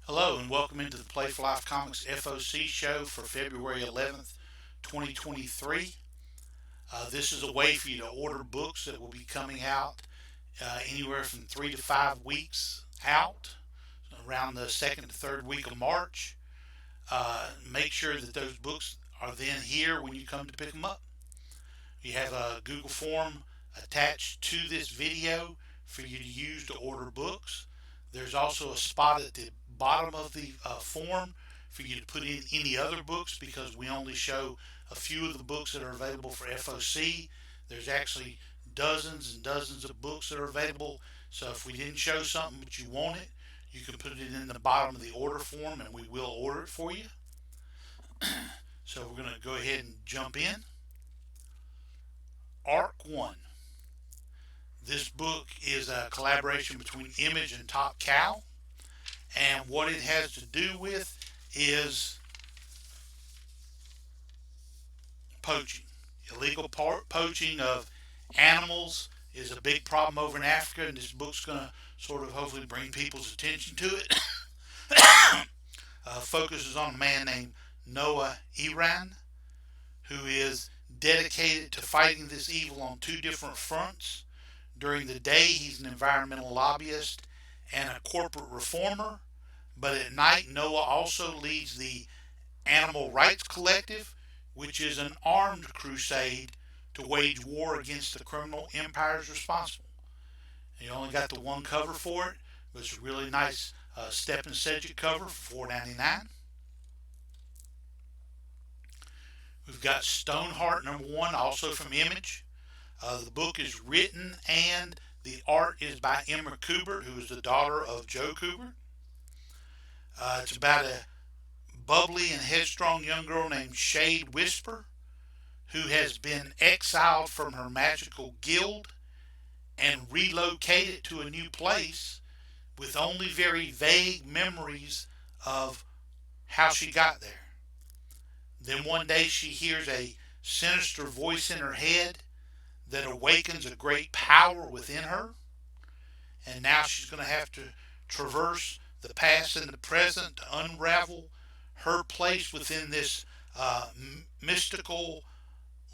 Hello and welcome into the Play for Life Comics FOC Show for February 11th, 2023. This is a way for you to order books that will be coming out anywhere from 3 to 5 weeks out, around the second to third week of March. Make sure that those books are then here when you come to pick them up. You have a Google form attached to this video for you to use to order books. There's also a spot at the bottom of the form for you to put in any other books, because we only show a few of the books that are available for FOC. There's actually dozens and dozens of books that are available. So if we didn't show something but you want it, you can put it in the bottom of the order form and we will order it for you. So we're going to go ahead and jump in. Arc 1. This book is a collaboration between Image and Top Cow, and what it has to do with is poaching. Illegal poaching of animals is a big problem over in Africa, and this book's going to sort of hopefully bring people's attention to it. Focuses on a man named Noah Iran, who is dedicated to fighting this evil on two different fronts. During the day, he's an environmental lobbyist and a corporate reformer, but at night, Noah also leads the Animal Rights Collective, which is an armed crusade to wage war against the criminal empires responsible. You only got the one cover for it, but it's a really nice Step and Sedgwick cover for $4.99. We've got Stoneheart #1, also from Image. The book is written and the art is by Emma Kubert, who is the daughter of Joe Kubert. It's about a bubbly and headstrong young girl named Shade Whisper, who has been exiled from her magical guild and relocated to a new place with only very vague memories of how she got there. Then one day she hears a sinister voice in her head that awakens a great power within her, and now she's going to have to traverse the past and the present to unravel her place within this mystical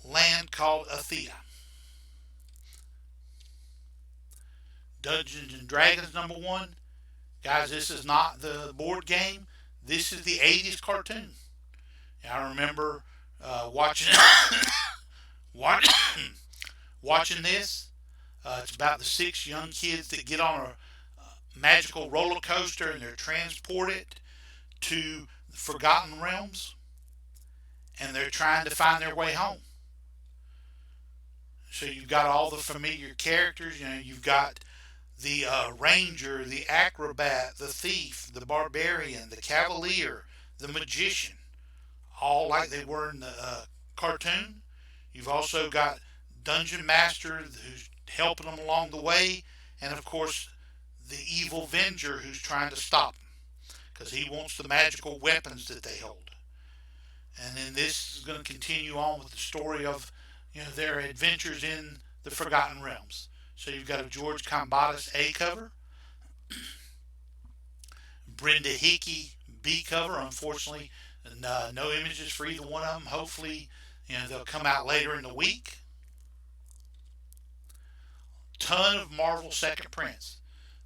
land called Athea. Dungeons and Dragons #1. Guys, this is not the board game. This is the 80s cartoon. I remember watching watching this. It's about the 6 young kids that get on a magical roller coaster and they're transported to the Forgotten Realms, and they're trying to find their way home. So you've got all the familiar characters. You've got the ranger, the acrobat, the thief, the barbarian, the cavalier, the magician, all like they were in the cartoon. You've also got Dungeon Master, who's helping them along the way, and of course the evil Venger, who's trying to stop them because he wants the magical weapons that they hold. And then this is going to continue on with the story of their adventures in the Forgotten Realms. So you've got a George Kambatis A cover, Brenda Hickey B cover. Unfortunately, no images for either one of them. Hopefully, they'll come out later in the week. Ton of Marvel second prints.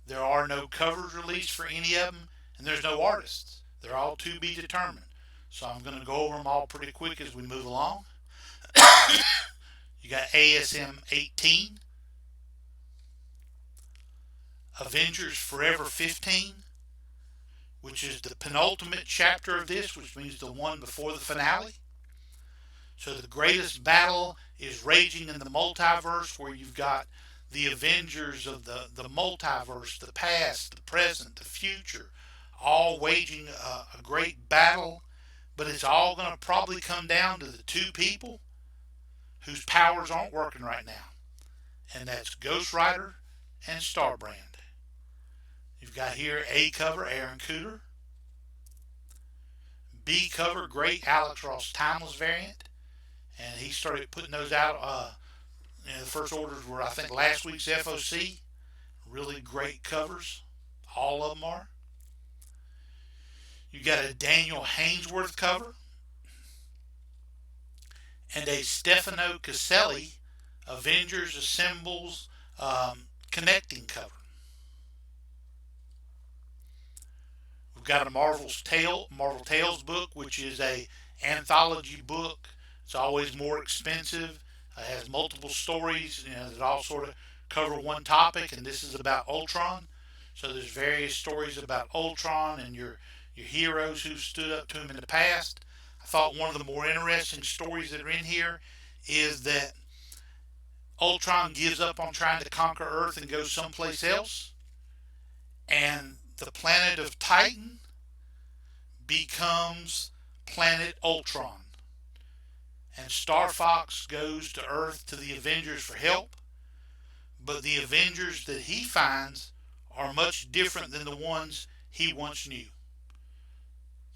There are no covers released for any of them, and there's no artists. They're all to be determined. So I'm going to go over them all pretty quick as we move along. You got ASM 18, Avengers Forever 15, which is the penultimate chapter of this, which means the one before the finale. So the greatest battle is raging in the multiverse, where you've got the Avengers of the multiverse, the past, the present, the future, all waging a great battle. But it's all going to probably come down to the 2 people whose powers aren't working right now. And that's Ghost Rider and Starbrand. You've got here A cover, Aaron Cooter. B cover, great Alex Ross Timeless variant. And he started putting those out. The first orders were, I think, last week's FOC. Really great covers. All of them are. You got a Daniel Hainsworth cover and a Stefano Caselli Avengers Assembles connecting cover. We've got a Marvel Tales book, which is a anthology book. It's always more expensive. It has multiple stories, that all sort of cover one topic, and this is about Ultron. So there's various stories about Ultron and your heroes who stood up to him in the past. I thought one of the more interesting stories that are in here is that Ultron gives up on trying to conquer Earth and goes someplace else, and the planet of Titan becomes planet Ultron. And Star Fox goes to Earth to the Avengers for help, but the Avengers that he finds are much different than the ones he once knew.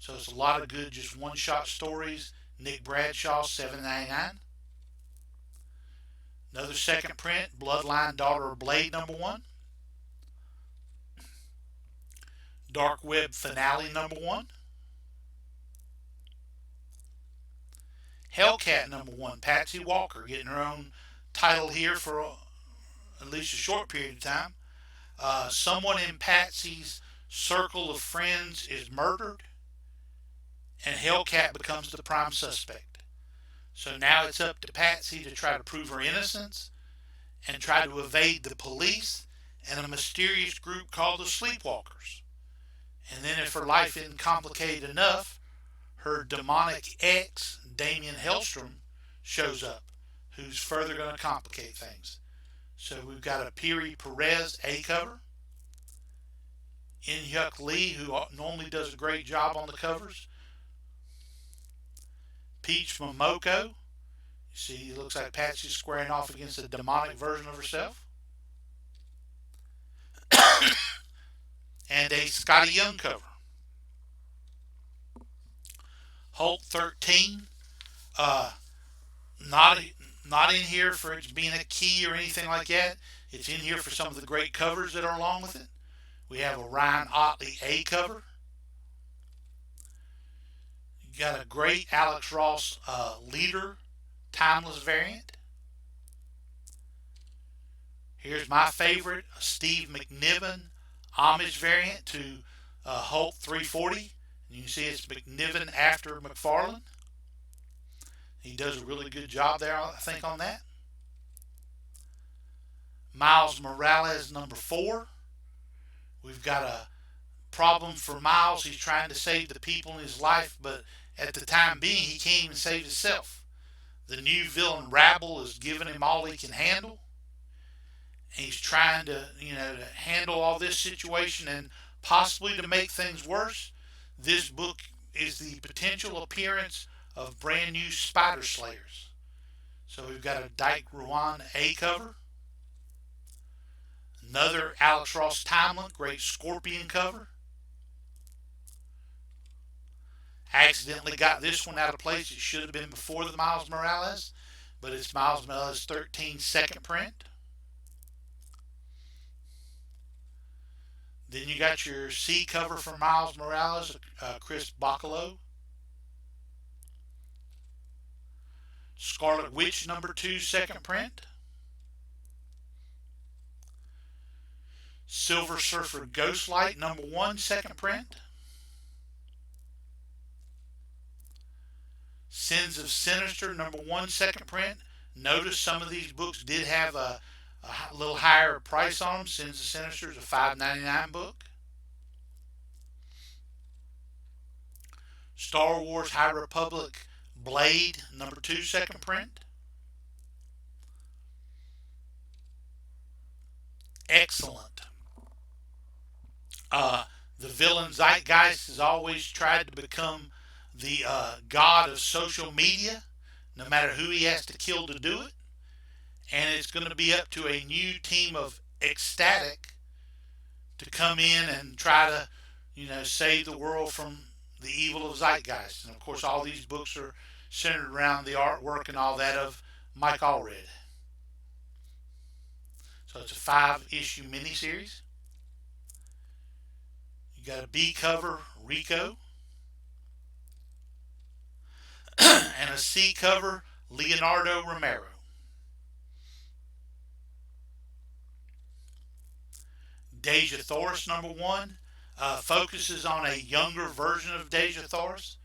So it's a lot of good, just one-shot stories. Nick Bradshaw, $7.99. Another second print, Bloodline Daughter of Blade #1. Dark Web Finale #1. Hellcat #1, Patsy Walker getting her own title here for at least a short period of time. Someone in Patsy's circle of friends is murdered, and Hellcat becomes the prime suspect. So now it's up to Patsy to try to prove her innocence and try to evade the police and a mysterious group called the Sleepwalkers. And then if her life isn't complicated enough, her demonic ex, Damien Hellstrom, shows up, who's further going to complicate things. So we've got a Piri Perez A cover. In-Hyuk Lee, who normally does a great job on the covers. Peach Momoko. You see, it looks like Patsy's squaring off against a demonic version of herself. And a Scotty Young cover. Hulk 13. Not in here for it being a key or anything like that. It's in here for some of the great covers that are along with it. We have a Ryan Otley A cover. You got a great Alex Ross Leader Timeless variant. Here's my favorite, a Steve McNiven homage variant to Hulk 340. And you can see it's McNiven after McFarlane. He does a really good job there, I think, on that. Miles Morales #4. We've got a problem for Miles. He's trying to save the people in his life, but at the time being, he can't even save himself. The new villain Rabble is giving him all he can handle. And he's trying to, to handle all this situation, and possibly to make things worse. This book is the potential appearance of brand new Spider Slayers. So we've got a Dyke Ruan A cover. Another Alex Ross Timeline, great Scorpion cover. I accidentally got this one out of place. It should have been before the Miles Morales, but it's Miles Morales 13 second print. Then you got your C cover for Miles Morales, Chris Bacalo. Scarlet Witch #2 second print. Silver Surfer Ghostlight #1 second print. Sins of Sinister #1 second print. Notice some of these books did have a little higher price on them. Sins of Sinister is a $5.99 book. Star Wars High Republic Blade #2 second print. Excellent. The villain Zeitgeist has always tried to become the god of social media, no matter who he has to kill to do it. And it's going to be up to a new team of Ecstatic to come in and try to, save the world from the evil of Zeitgeist. And of course, all these books are centered around the artwork and all that of Mike Allred. So it's a 5-issue miniseries. You got a B cover, Rico. And a C cover, Leonardo Romero. Deja Thoris #1 focuses on a younger version of Deja Thoris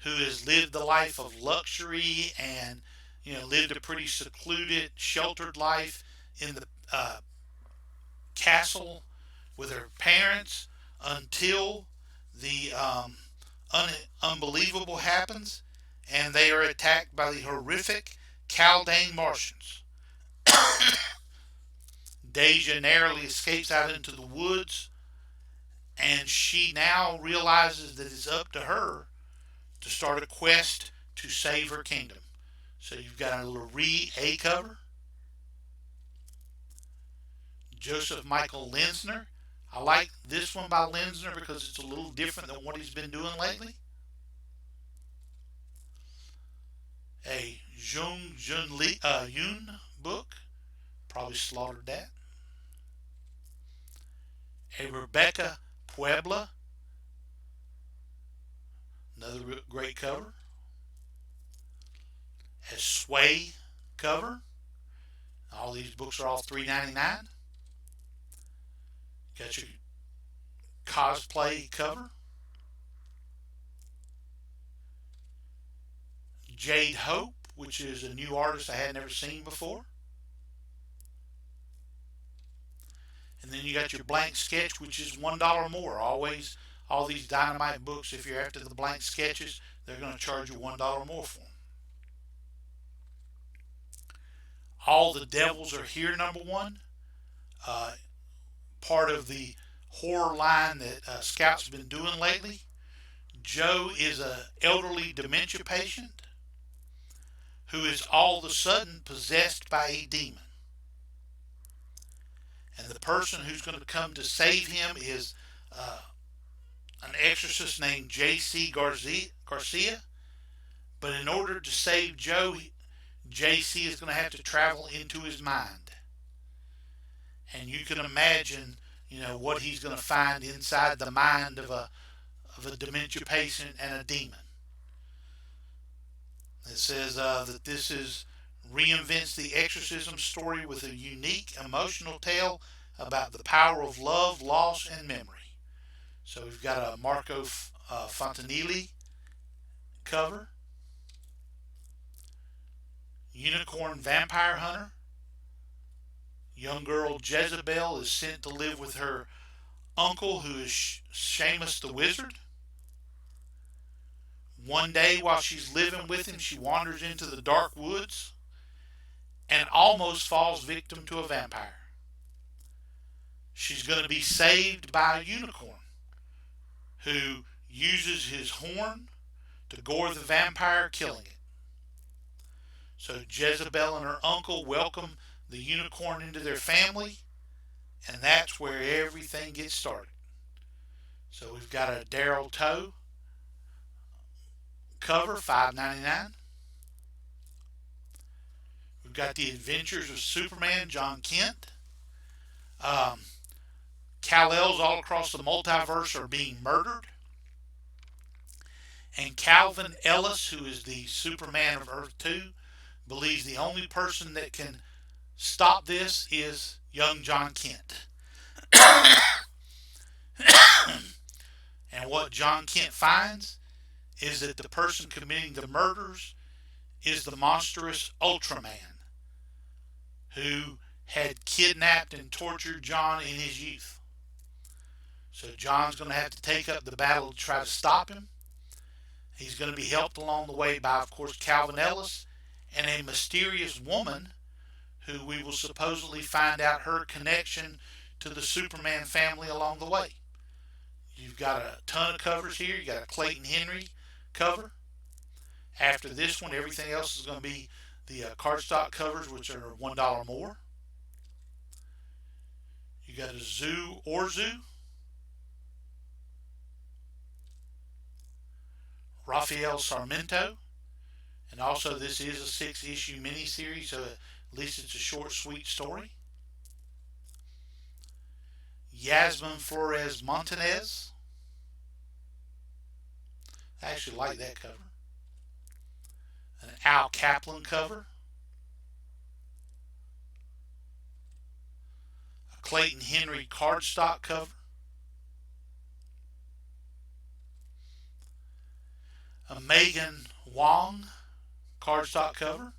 who has lived the life of luxury and lived a pretty secluded, sheltered life in the castle with her parents until the unbelievable happens and they are attacked by the horrific Caldane Martians. Deja narrowly escapes out into the woods, and she now realizes that it's up to her to start a quest to save her kingdom. So you've got a little A cover. Joseph Michael Linsner. I like this one by Linsner because it's a little different than what he's been doing lately. A Jung Jun Yoon book. Probably slaughtered that. A Rebecca Puebla. Another great cover. A Sway cover. All these books are all $3.99. Got your cosplay cover. Jade Hope, which is a new artist I had never seen before. And then you got your blank sketch, which is $1 more. Always, all these Dynamite books, if you're after the blank sketches, they're going to charge you $1 more for them. All the Devils Are Here #1. Part of the horror line that Scout's been doing lately. Joe is an elderly dementia patient who is all of a sudden possessed by a demon. And the person who's going to come to save him is an exorcist named J.C. Garcia. But in order to save Joe, J.C. is going to have to travel into his mind. And you can imagine, what he's going to find inside the mind of a dementia patient and a demon. It says that this reinvents the exorcism story with a unique emotional tale about the power of love, loss, and memory. So we've got a Marco Fontanelli cover. Unicorn Vampire Hunter. Young girl Jezebel is sent to live with her uncle, who is Seamus the Wizard. One day, while she's living with him, she wanders into the dark woods and almost falls victim to a vampire. She's going to be saved by a unicorn who uses his horn to gore the vampire, killing it. So Jezebel and her uncle welcome the unicorn into their family, and that's where everything gets started. So we've got a Daryl Toe cover, $5.99. We've got The Adventures of Superman, John Kent. Kal-Els all across the multiverse are being murdered. And Calvin Ellis, who is the Superman of Earth 2, believes the only person that can stop this is young John Kent. And what John Kent finds is that the person committing the murders is the monstrous Ultraman, who had kidnapped and tortured John in his youth. So John's going to have to take up the battle to try to stop him. He's going to be helped along the way by, of course, Calvin Ellis and a mysterious woman who we will supposedly find out her connection to the Superman family along the way. You've got a ton of covers here. You got a Clayton Henry cover. After this one, everything else is going to be the cardstock covers, which are $1 more. You got a Zoo Orzu, Rafael Sarmiento, and also this is a 6-issue miniseries, so at least it's a short, sweet story. Yasmin Flores Montanez. I actually like that cover. an Al Kaplan cover, a Clayton Henry cardstock cover, a Megan Wong cardstock cover.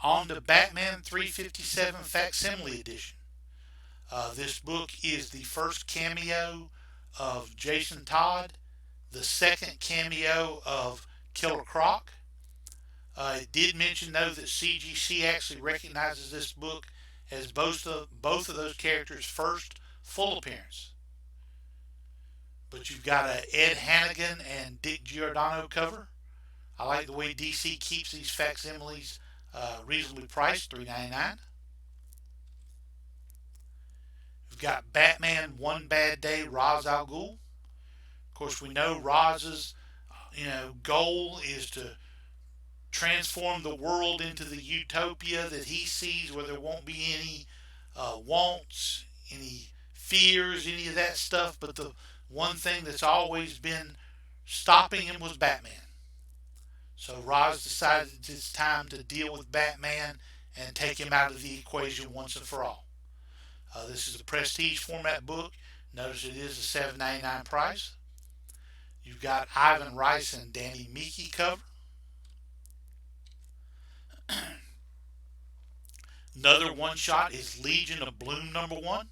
On to Batman 357 Facsimile Edition. This book is the first cameo of Jason Todd, the second cameo of Killer Croc. It did mention, though, that CGC actually recognizes this book as both of those characters' first full appearance. But you've got a Ed Hannigan and Dick Giordano cover. I like the way DC keeps these facsimiles reasonably priced, $3.99. We've got Batman One Bad Day, Ra's al Ghul. Of course, we know Raz's goal is to transform the world into the utopia that he sees, where there won't be any wants, any fears, any of that stuff. But the one thing that's always been stopping him was Batman. So Raz decided it's time to deal with Batman and take him out of the equation once and for all. This is a prestige format book. Notice it is a $7.99 price. You've got Ivan Rice and Danny Miki cover. Another one-shot is Legion of Bloom #1,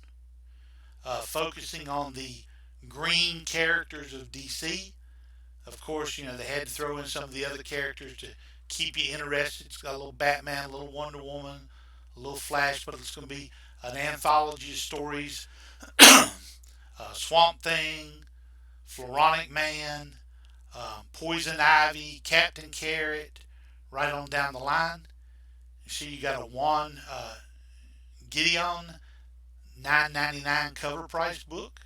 focusing on the green characters of DC. Of course, they had to throw in some of the other characters to keep you interested. It's got a little Batman, a little Wonder Woman, a little Flash, but it's going to be an anthology of stories. Swamp Thing, Floronic Man, Poison Ivy, Captain Carrot, right on down the line. You see you got a Juan Gideon $9.99 cover price book.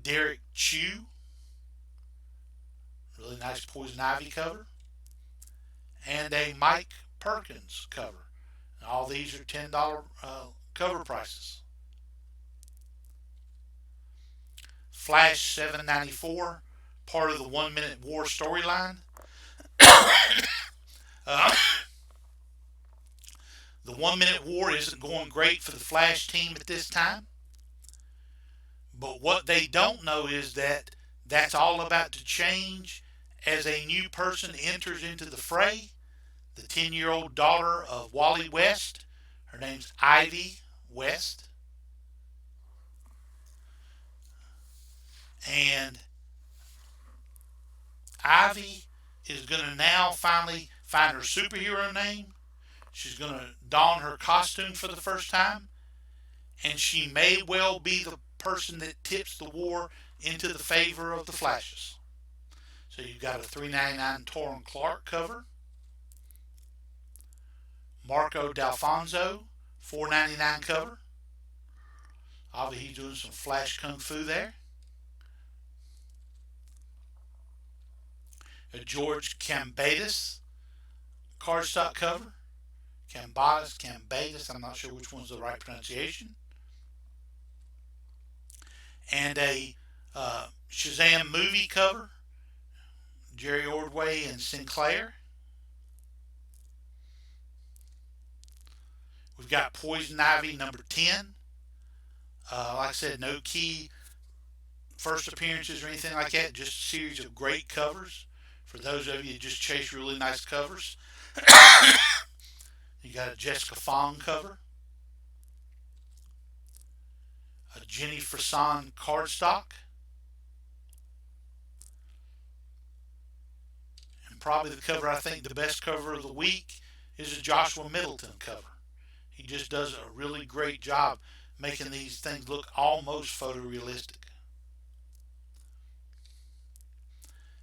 Derek Chew, really nice Poison Ivy cover. And a Mike Perkins cover. And all these are $10 cover prices. Flash $7.94, part of the 1 Minute War storyline. The 1 Minute War isn't going great for the Flash team at this time. But what they don't know is that that's all about to change as a new person enters into the fray. The 10-year-old daughter of Wally West. Her name's Ivy West. And Ivy is going to now finally find her superhero name. She's going to don her costume for the first time. And she may well be the person that tips the war into the favor of the Flashes. So you've got a $3.99 Torrin Clark cover. Marco D'Alfonso, $4.99 cover. Obviously he's doing some Flash Kung Fu there. A George Cambatis cardstock cover. Cambatis, I'm not sure which one's the right pronunciation. And a Shazam movie cover. Jerry Ordway and Sinclair. We've got Poison Ivy #10. Like I said, no key first appearances or anything like that. Just a series of great covers. For those of you who just chase really nice covers. You got a Jessica Fong cover. A Jenny Frison cardstock. And probably the cover, I think the best cover of the week, is a Joshua Middleton cover. He just does a really great job making these things look almost photorealistic.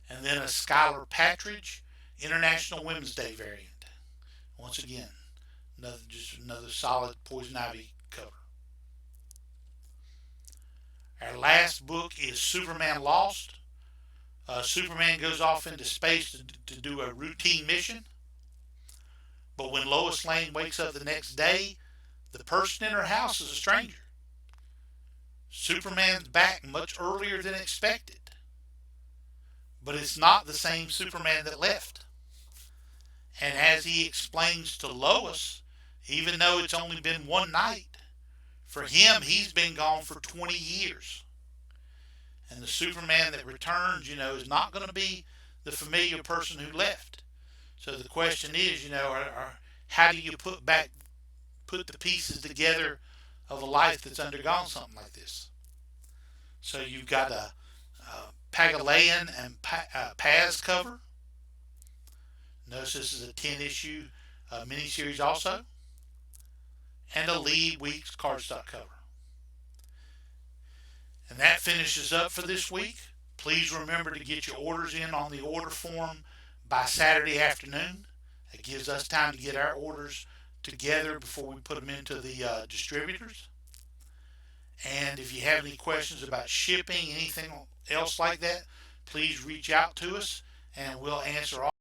And then a Skylar Patridge International Women's Day variant. Once again, just another solid Poison Ivy cover. Our last book is Superman Lost. Superman goes off into space to do a routine mission. But when Lois Lane wakes up the next day, the person in her house is a stranger. Superman's back much earlier than expected, but it's not the same Superman that left. And as he explains to Lois, even though it's only been one night, for him, he's been gone for 20 years. And the Superman that returns, is not going to be the familiar person who left. So the question is, how do you put the pieces together of a life that's undergone something like this? So you've got a Pagalayan and Paz cover. Notice this is a 10-issue miniseries also. And a Lee Weeks cardstock cover. And that finishes up for this week. Please remember to get your orders in on the order form by Saturday afternoon. It gives us time to get our orders together before we put them into the distributors. And if you have any questions about shipping, anything else like that, please reach out to us and we'll answer all